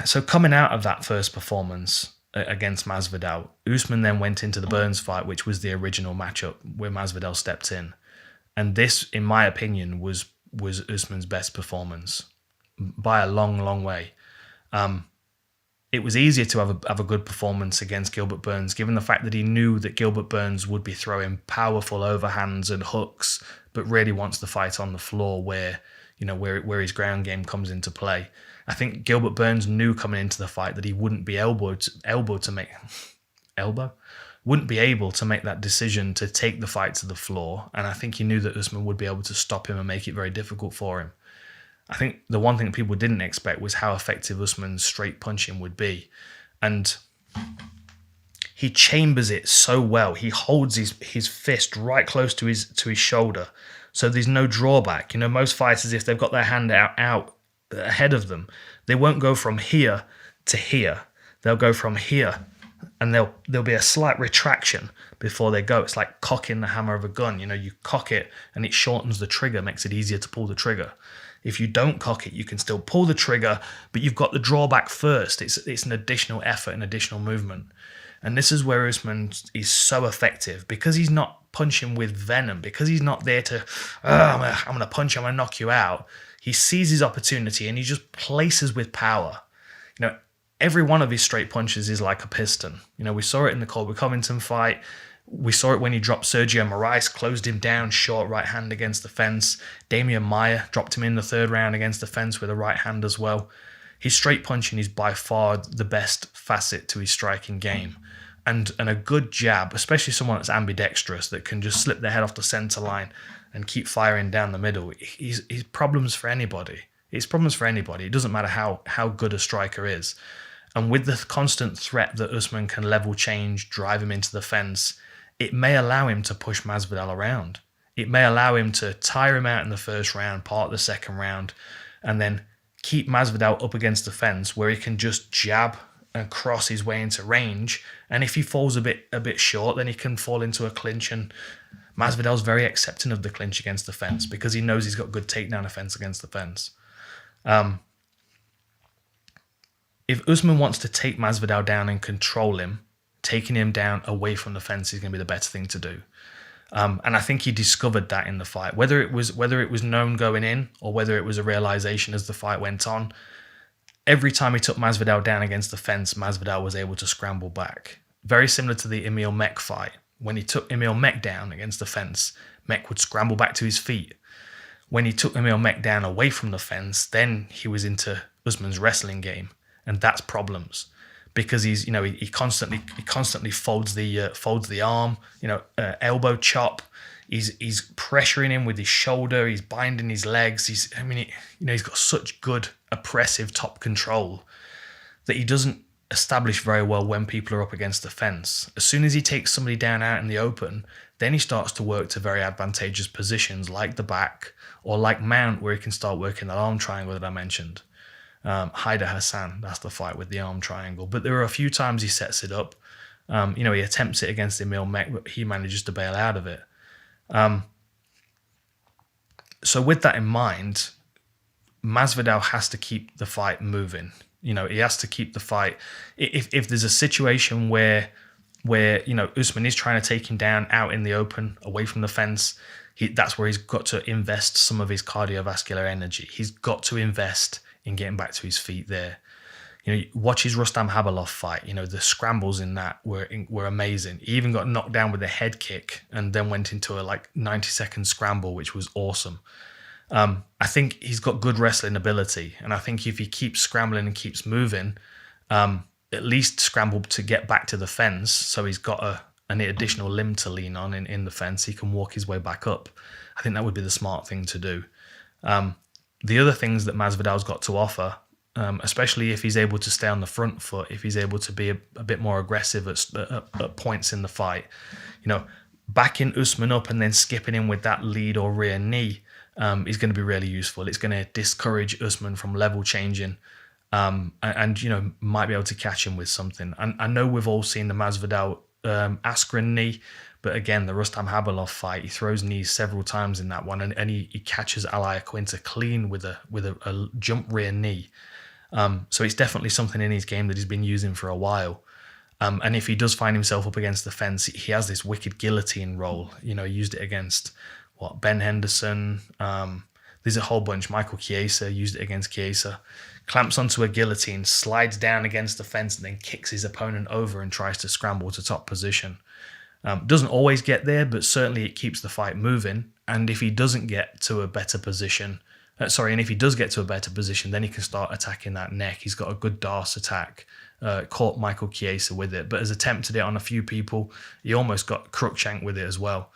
So coming out of that first performance against Masvidal, Usman then went into the Burns fight, which was the original matchup where Masvidal stepped in. And this, in my opinion, was Usman's best performance by a long, long way. It was easier to have a good performance against Gilbert Burns, given the fact that he knew that Gilbert Burns would be throwing powerful overhands and hooks, but really wants the fight on the floor where where his ground game comes into play. I think Gilbert Burns knew coming into the fight that he wouldn't be able to make that decision to take the fight to the floor, and I think he knew that Usman would be able to stop him and make it very difficult for him. I think the one thing people didn't expect was how effective Usman's straight punching would be. And he chambers it so well. He holds his fist right close to his shoulder, so there's no drawback. Most fighters, if they've got their hand out ahead of them, they won't go from here to here. They'll go from here, and there'll be a slight retraction before they go. It's like cocking the hammer of a gun. You cock it, and it shortens the trigger, makes it easier to pull the trigger. If you don't cock it, you can still pull the trigger, but you've got the drawback first. It's an additional effort, an additional movement. And this is where Usman is so effective, because he's not punching with venom, because he's not there to, I'm going to punch you, I'm going to knock you out. He sees his opportunity and he just places with power. Every one of his straight punches is like a piston. We saw it in the Colby Covington fight. We saw it when he dropped Sergio Moraes, closed him down, short right hand against the fence. Damian Maia dropped him in the third round against the fence with a right hand as well. His straight punching is by far the best facet to his striking game. And a good jab, especially someone that's ambidextrous, that can just slip their head off the center line and keep firing down the middle, is problems for anybody. It's problems for anybody. It doesn't matter how good a striker is. And with the constant threat that Usman can level change, drive him into the fence, it may allow him to push Masvidal around. It may allow him to tire him out in the first round, part of the second round, and then keep Masvidal up against the fence where he can just jab and cross his way into range. And if he falls a bit short, then he can fall into a clinch. And Masvidal's very accepting of the clinch against the fence because he knows he's got good takedown offense against the fence. If Usman wants to take Masvidal down and control him, taking him down away from the fence is going to be the better thing to do. And I think he discovered that in the fight. Whether it was known going in or whether it was a realization as the fight went on, every time he took Masvidal down against the fence, Masvidal was able to scramble back. Very similar to the Emil Mech fight. When he took Emil Mech down against the fence, Mech would scramble back to his feet. When he took Emil Mech down away from the fence, then he was into Usman's wrestling game. And that's problems, because he constantly folds the arm, elbow chop. He's pressuring him with his shoulder. He's binding his legs. He's got such good oppressive top control that he doesn't establish very well when people are up against the fence. As soon as he takes somebody down out in the open, then he starts to work to very advantageous positions like the back or like mount, where he can start working that arm triangle that I mentioned. Haider Hassan, that's the fight with the arm triangle. But there are a few times he sets it up. He attempts it against Emil Mech, but he manages to bail out of it. So with that in mind, Masvidal has to keep the fight moving. He has to keep the fight. If there's a situation where Usman is trying to take him down out in the open, away from the fence, that's where he's got to invest some of his cardiovascular energy. He's got to invest in getting back to his feet there. Watch his Rustam Habilov fight. The scrambles in that were amazing. He even got knocked down with a head kick and then went into a 90-second scramble, which was awesome. I think he's got good wrestling ability, and I think if he keeps scrambling and keeps moving, at least scramble to get back to the fence, so he's got an additional limb to lean on in the fence, he can walk his way back up. I think that would be the smart thing to do. The other things that Masvidal's got to offer, especially if he's able to stay on the front foot, if he's able to be a bit more aggressive at points in the fight, backing Usman up and then skipping in with that lead or rear knee is going to be really useful. It's going to discourage Usman from level changing, and might be able to catch him with something. And I know we've all seen the Masvidal Askren knee, but again, the Rustam Habilov fight, he throws knees several times in that one, and he catches Al Iaquinta clean with a jump rear knee. So it's definitely something in his game that he's been using for a while. And if he does find himself up against the fence, he has this wicked guillotine roll. He used it against Ben Henderson. There's a whole bunch. Michael Chiesa used it against Chiesa. Clamps onto a guillotine, slides down against the fence, and then kicks his opponent over and tries to scramble to top position. Doesn't always get there, but certainly it keeps the fight moving. And if he doesn't get to a better position, and if he does get to a better position, then he can start attacking that neck. He's got a good Darce attack. Caught Michael Chiesa with it, but has attempted it on a few people. He almost got Cruikshank with it as well.